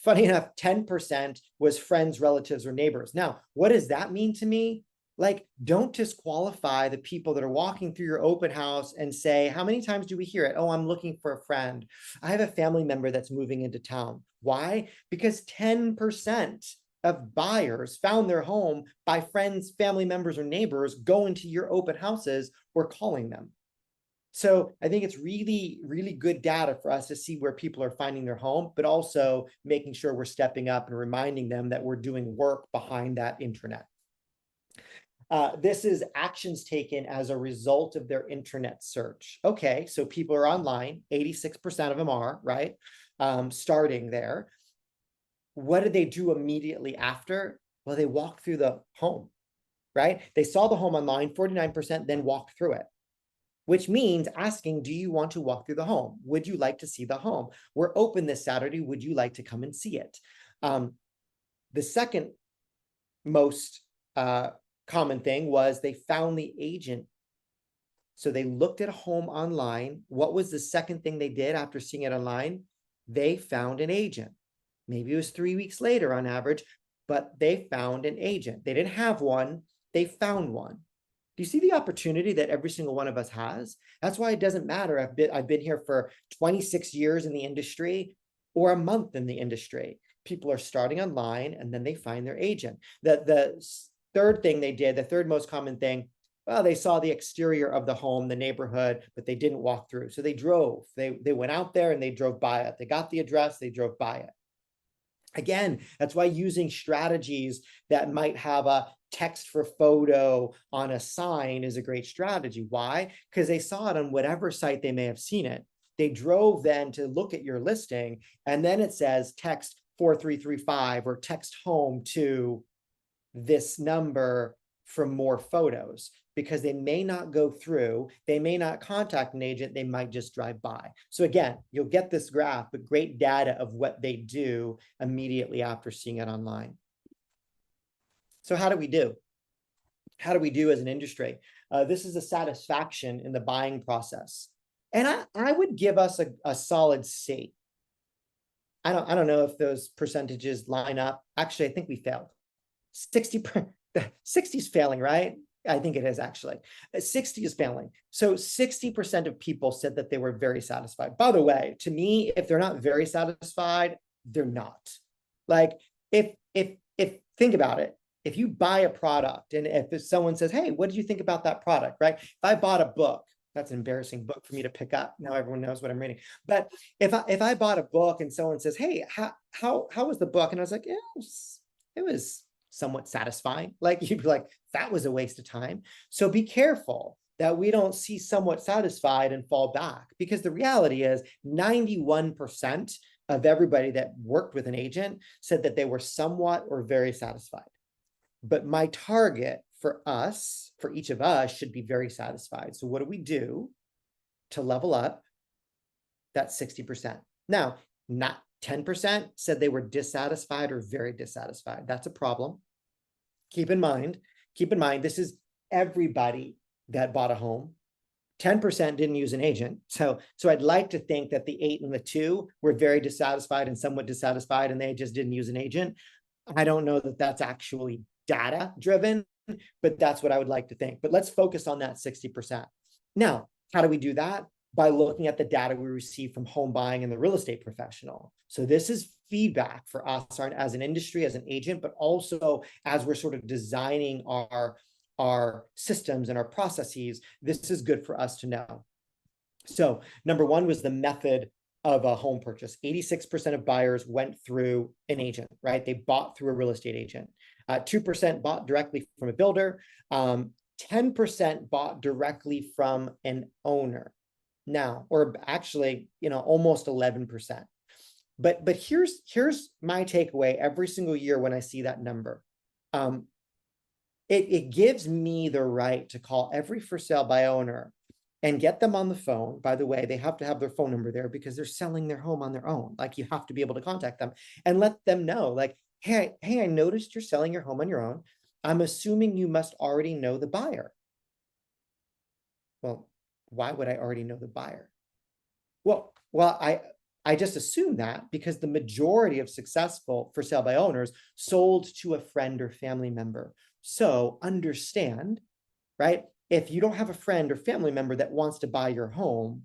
Funny enough, 10% was friends, relatives, or neighbors. Now, what does that mean to me? Like, don't disqualify the people that are walking through your open house and say, how many times do we hear it? Oh, I'm looking for a friend. I have a family member that's moving into town. Why? Because 10% of buyers found their home by friends, family members, or neighbors going to your open houses or calling them. So I think it's really, really good data for us to see where people are finding their home, but also making sure we're stepping up and reminding them that we're doing work behind that intranet. This is actions taken as a result of their internet search. Okay, so people are online, 86% of them are, right? Starting there. What did they do immediately after? Well, they walked through the home, right? They saw the home online, 49% then walked through it, which means asking, do you want to walk through the home? Would you like to see the home? We're open this Saturday. Would you like to come and see it? The second most common thing was they found the agent. So they looked at a home online. What was the second thing they did after seeing it online? They found an agent. Maybe it was 3 weeks later on average, but they found an agent. They didn't have one. They found one. Do you see the opportunity that every single one of us has? That's why it doesn't matter. I've been here for 26 years in the industry or a month in the industry. People are starting online and then they find their agent. The third thing they did, the third most common thing, well, they saw the exterior of the home, the neighborhood, but they didn't walk through. So they drove. They went out there and they drove by it. They got the address, they drove by it. Again, that's why using strategies that might have a text for photo on a sign is a great strategy. Why? Because they saw it on whatever site they may have seen it. They drove then to look at your listing, and then it says text 4335 or text home to this number for more photos because they may not go through, they may not contact an agent, they might just drive by. So again, you'll get this graph, but great data of what they do immediately after seeing it online. So how do we do? How do we do as an industry? This is a satisfaction in the buying process. And I would give us a solid C. I don't know if those percentages line up. Actually, I think we failed. 60 is failing, right? I think it is actually. 60 is failing. So 60% of people said that they were very satisfied. By the way, to me, if they're not very satisfied, they're not. Like if think about it, if you buy a product and if someone says, hey, what did you think about that product, right? If I bought a book, that's an embarrassing book for me to pick up. Now everyone knows what I'm reading. But if I bought a book and someone says, hey, how was the book? And I was like, yeah, it was somewhat satisfying. Like you'd be like, that was a waste of time. So be careful that we don't see somewhat satisfied and fall back, because the reality is 91% of everybody that worked with an agent said that they were somewhat or very satisfied. But my target for us, for each of us, should be very satisfied. So what do we do to level up that 60%? Now, not 10% said they were dissatisfied or very dissatisfied. That's a problem. Keep in mind, this is everybody that bought a home. 10% didn't use an agent. So I'd like to think that the 8 and the 2 were very dissatisfied and somewhat dissatisfied, and they just didn't use an agent. I don't know that that's actually data driven, but that's what I would like to think. But let's focus on that 60%. Now, how do we do that? By looking at the data we receive from home buying and the real estate professional. So this is feedback for us as an industry, as an agent, but also as we're sort of designing our systems and our processes. This is good for us to know. So number one was the method of a home purchase. 86% of buyers went through an agent, right? They bought through a real estate agent. 2% bought directly from a builder. 10% bought directly from an owner. Now, or actually, almost 11%. But here's my takeaway every single year when I see that number. It gives me the right to call every for sale by owner and get them on the phone. By the way, they have to have their phone number there because they're selling their home on their own. Like, you have to be able to contact them and let them know, like, hey, I noticed you're selling your home on your own. I'm assuming you must already know the buyer. Well, why would I already know the buyer? Well, I just assume that because the majority of successful for sale by owners sold to a friend or family member. So understand, right? If you don't have a friend or family member that wants to buy your home,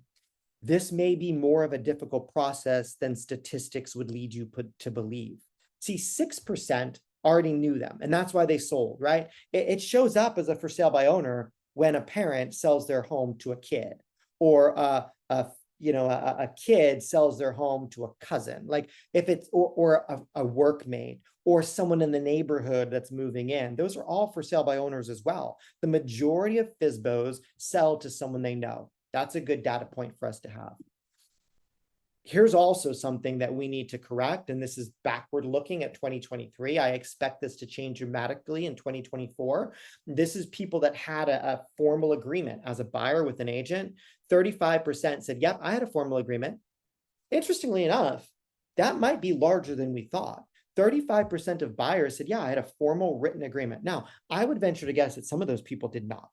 this may be more of a difficult process than statistics would lead you to believe. See, 6% already knew them, and that's why they sold, right? It shows up as a for sale by owner when a parent sells their home to a kid, or a kid sells their home to a cousin, like if it's, or a workmate, or someone in the neighborhood that's moving in. Those are all for sale by owners as well. The majority of FSBOs sell to someone they know. That's a good data point for us to have. Here's also something that we need to correct, and this is backward looking at 2023. I expect this to change dramatically in 2024. This is people that had a formal agreement as a buyer with an agent. 35% said, yep, I had a formal agreement. Interestingly enough, that might be larger than we thought. 35% of buyers said, yeah, I had a formal written agreement. Now, I would venture to guess that some of those people did not,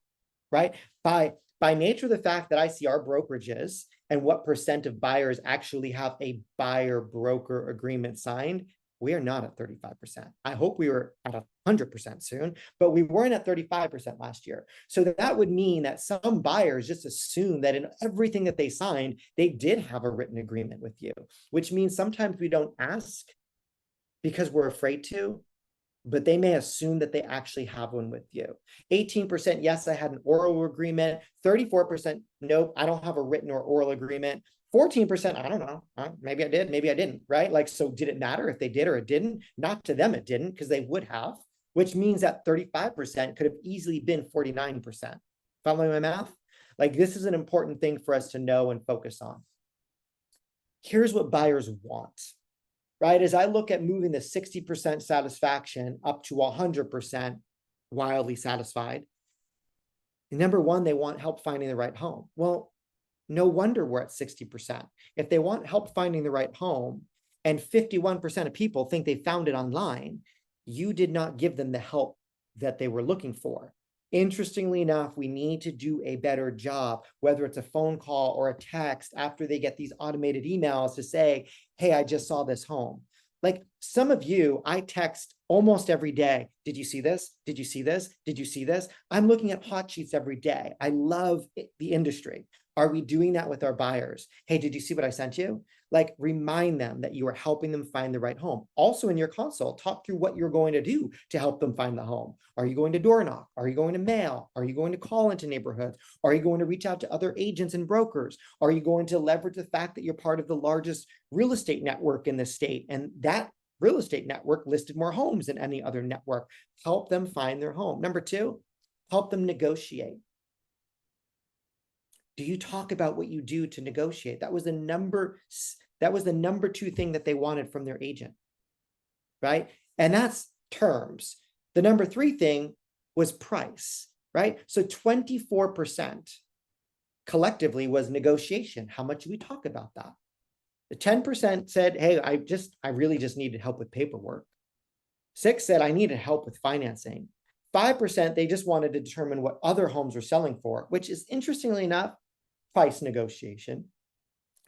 right? By nature of the fact that I see our brokerages and what percent of buyers actually have a buyer broker agreement signed, we are not at 35%. I hope we were at 100% soon, but we weren't at 35% last year. So that would mean that some buyers just assume that in everything that they signed, they did have a written agreement with you, which means sometimes we don't ask because we're afraid to, but they may assume that they actually have one with you. 18%, yes, I had an oral agreement. 34%, nope, I don't have a written or oral agreement. 14%, I don't know, maybe I did, maybe I didn't, right? Like, so did it matter if they did or it didn't? Not to them, it didn't, because they would have, which means that 35% could have easily been 49%. Following my math? Like, this is an important thing for us to know and focus on. Here's what buyers want. Right? As I look at moving the 60% satisfaction up to 100%, wildly satisfied. Number one, they want help finding the right home. Well, no wonder we're at 60%. If they want help finding the right home and 51% of people think they found it online, you did not give them the help that they were looking for. Interestingly enough, we need to do a better job, whether it's a phone call or a text after they get these automated emails to say, hey, I just saw this home. Like some of you, I text almost every day. Did you see this? Did you see this? Did you see this? I'm looking at hot sheets every day. I love the industry. Are we doing that with our buyers? Hey, did you see what I sent you? Like remind them that you are helping them find the right home. Also in your consult, talk through what you're going to do to help them find the home. Are you going to door knock? Are you going to mail? Are you going to call into neighborhoods? Are you going to reach out to other agents and brokers? Are you going to leverage the fact that you're part of the largest real estate network in the state? And that real estate network listed more homes than any other network. Help them find their home. Number two, help them negotiate. Do you talk about what you do to negotiate? That was the number two thing that they wanted from their agent, right? And that's terms. The number three thing was price, right? So 24% collectively was negotiation. How much do we talk about that? The 10% said, hey, I really just needed help with paperwork. 6 said, I needed help with financing. 5%, they just wanted to determine what other homes were selling for, which is interestingly enough, price negotiation.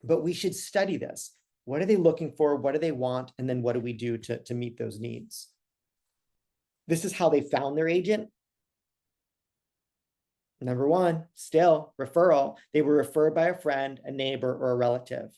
But we should study this. What are they looking for? What do they want? And then what do we do to meet those needs? This is how they found their agent. Number one, still referral. They were referred by a friend, a neighbor, or a relative.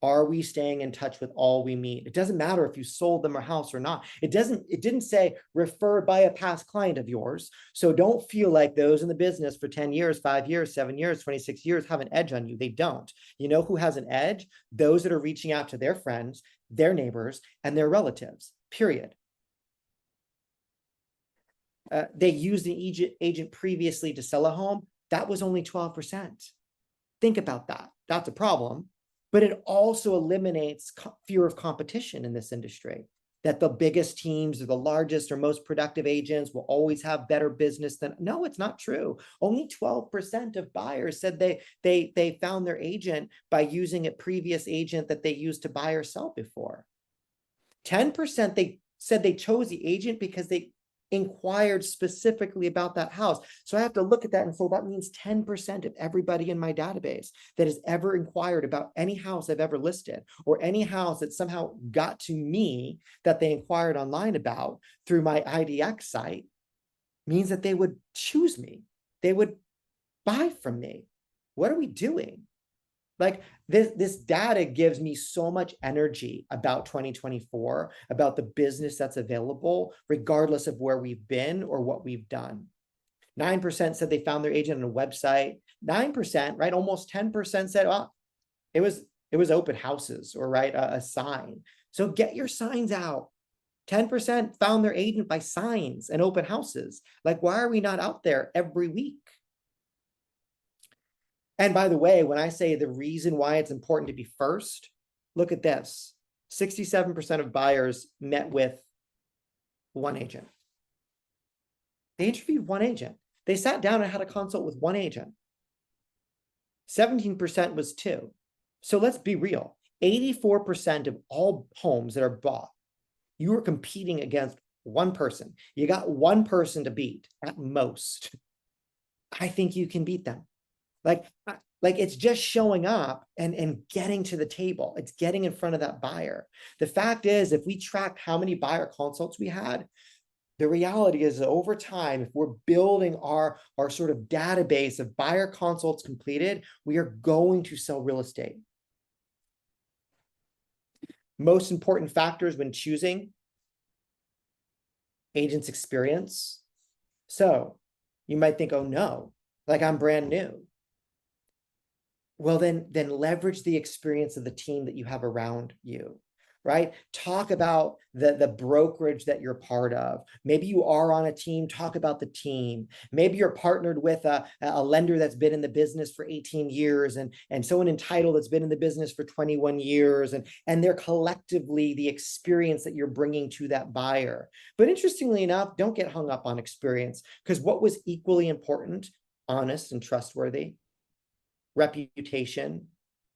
Are we staying in touch with all we meet? It doesn't matter if you sold them a house or not. It didn't say referred by a past client of yours. So don't feel like those in the business for 10 years, 5 years, 7 years, 26 years have an edge on you. They don't. You know who has an edge? Those that are reaching out to their friends, their neighbors, and their relatives, period. They used an agent previously to sell a home. That was only 12%. Think about that. That's a problem. But it also eliminates fear of competition in this industry, that the biggest teams or the largest or most productive agents will always have better business than. No, it's not true. Only 12% of buyers said they found their agent by using a previous agent that they used to buy or sell before. 10% they said they chose the agent because they inquired specifically about that house. So I have to look at that and say that means 10% of everybody in my database that has ever inquired about any house I've ever listed or any house that somehow got to me that they inquired online about through my IDX site means that they would choose me. They would buy from me. What are we doing? Like this data gives me so much energy about 2024, about the business that's available, regardless of where we've been or what we've done. 9% said they found their agent on a website. 9%, right? Almost 10% said, oh, it was open houses or right, a sign. So get your signs out. 10% found their agent by signs and open houses. Like, why are we not out there every week? And by the way, when I say the reason why it's important to be first, look at this. 67% of buyers met with one agent. They interviewed one agent. They sat down and had a consult with one agent. 17% was 2. So let's be real. 84% of all homes that are bought, you are competing against one person. You got one person to beat at most. I think you can beat them. Like it's just showing up and getting to the table. It's getting in front of that buyer. The fact is, if we tracked how many buyer consults we had, the reality is that over time, if we're building our sort of database of buyer consults completed, we are going to sell real estate. Most important factors when choosing agents' experience. So you might think, oh no, like I'm brand new. Well, then leverage the experience of the team that you have around you. right? Talk about the brokerage that you're part of. Maybe you are on a team, talk about the team. Maybe you're partnered with a lender that's been in the business for 18 years and someone in title that's been in the business for 21 years. And they're collectively the experience that you're bringing to that buyer. But interestingly enough, don't get hung up on experience, because what was equally important, honest and trustworthy, reputation,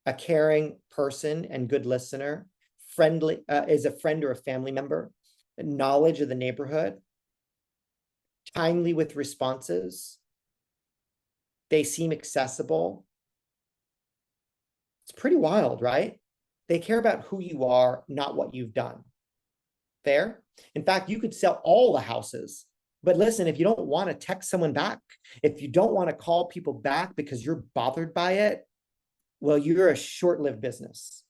a caring person and good listener, friendly, is a friend or a family member, knowledge of the neighborhood, timely with responses, they seem accessible. It's pretty wild, right? They care about who you are, not what you've done. Fair? In fact, you could sell all the houses, but listen, if you don't want to text someone back, if you don't want to call people back because you're bothered by it, well, you're a short-lived business.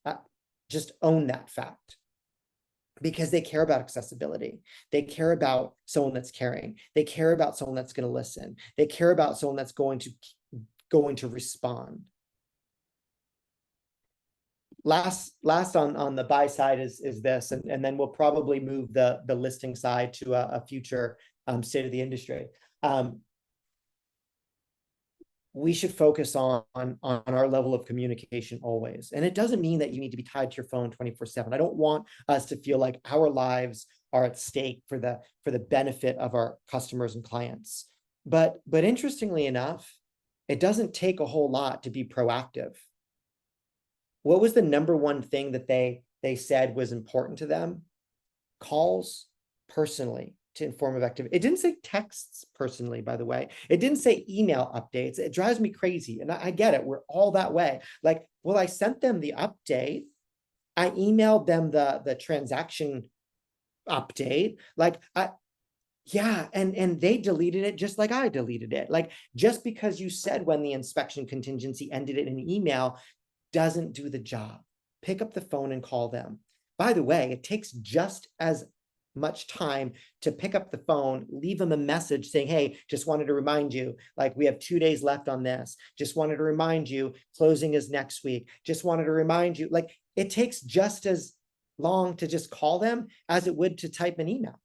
Just own that fact, because they care about accessibility. They care about someone that's caring. They care about someone that's going to listen. They care about someone that's going to respond. Last on the buy side is this, and then we'll probably move the listing side to a future state of the industry. We should focus on our level of communication always. And it doesn't mean that you need to be tied to your phone 24/7. I don't want us to feel like our lives are at stake for the benefit of our customers and clients. But interestingly enough, it doesn't take a whole lot to be proactive. What was the number one thing that they said was important to them? Calls personally to inform of activity. It didn't say texts personally, by the way. It didn't say email updates. It drives me crazy. And I get it. We're all that way. Like, well, I sent them the update. I emailed them the transaction update. Like, yeah, and they deleted it just like I deleted it. Like, just because you said when the inspection contingency ended in an email doesn't do the job. Pick up the phone and call them. By the way, it takes just as much time to pick up the phone, leave them a message saying, hey, just wanted to remind you, like, we have 2 days left on this. Just wanted to remind you, closing is next week. Just wanted to remind you, like, it takes just as long to just call them as it would to type an email.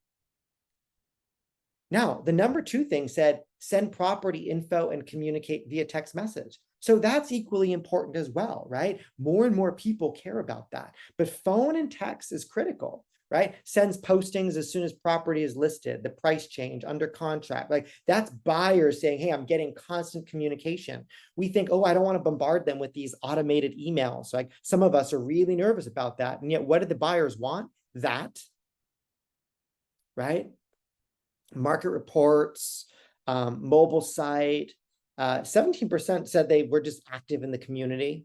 Now, the number 2 thing said, send property info and communicate via text message. So that's equally important as well, right? More and more people care about that. But phone and text is critical, right? Sends postings as soon as property is listed, the price change, under contract. Like, that's buyers saying, hey, I'm getting constant communication. We think, oh, I don't want to bombard them with these automated emails. Like, some of us are really nervous about that. And yet, what do the buyers want? That, right? Market reports, mobile site. 17% said they were just active in the community.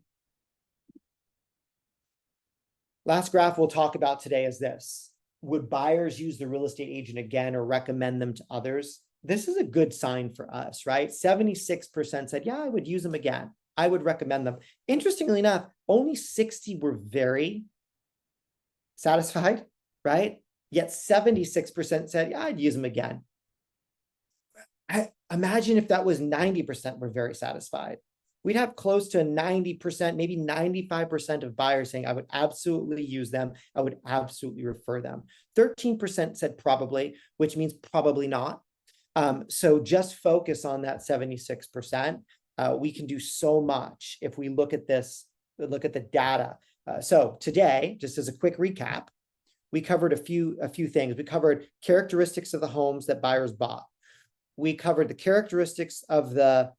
Last graph we'll talk about today is this. Would buyers use the real estate agent again or recommend them to others? This is a good sign for us, right? 76% said, yeah, I would use them again. I would recommend them. Interestingly enough, only 60 were very satisfied, right? Yet 76% said, yeah, I'd use them again. I imagine if that was 90% were very satisfied. We'd have close to 90%, maybe 95% of buyers saying, I would absolutely use them. I would absolutely refer them. 13% said probably, which means probably not. So just focus on that 76%. We can do so much if we look at this, look at the data. So today, just as a quick recap, we covered a few things. We covered characteristics of the homes that buyers bought. We covered the characteristics of the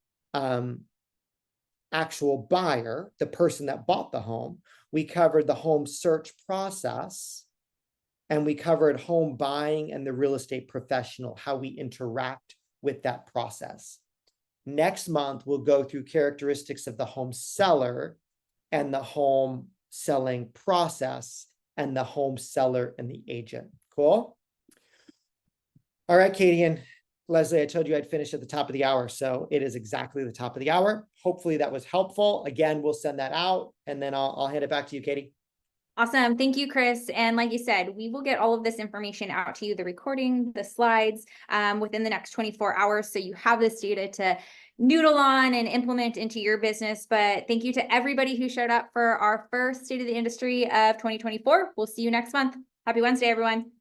actual buyer, the person that bought the home. We covered the home search process, and we covered home buying and the real estate professional, how we interact with that process. Next month, we'll go through characteristics of the home seller and the home selling process and the home seller and the agent. Cool? All right, Katie and Leslie, I told you I'd finish at the top of the hour, so it is exactly the top of the hour. Hopefully that was helpful. Again, we'll send that out, and then I'll hand it back to you, Katie. Awesome. Thank you, Chris. And like you said, we will get all of this information out to you, the recording, the slides, within the next 24 hours. So you have this data to noodle on and implement into your business. But thank you to everybody who showed up for our first State of the Industry of 2024. We'll see you next month. Happy Wednesday, everyone.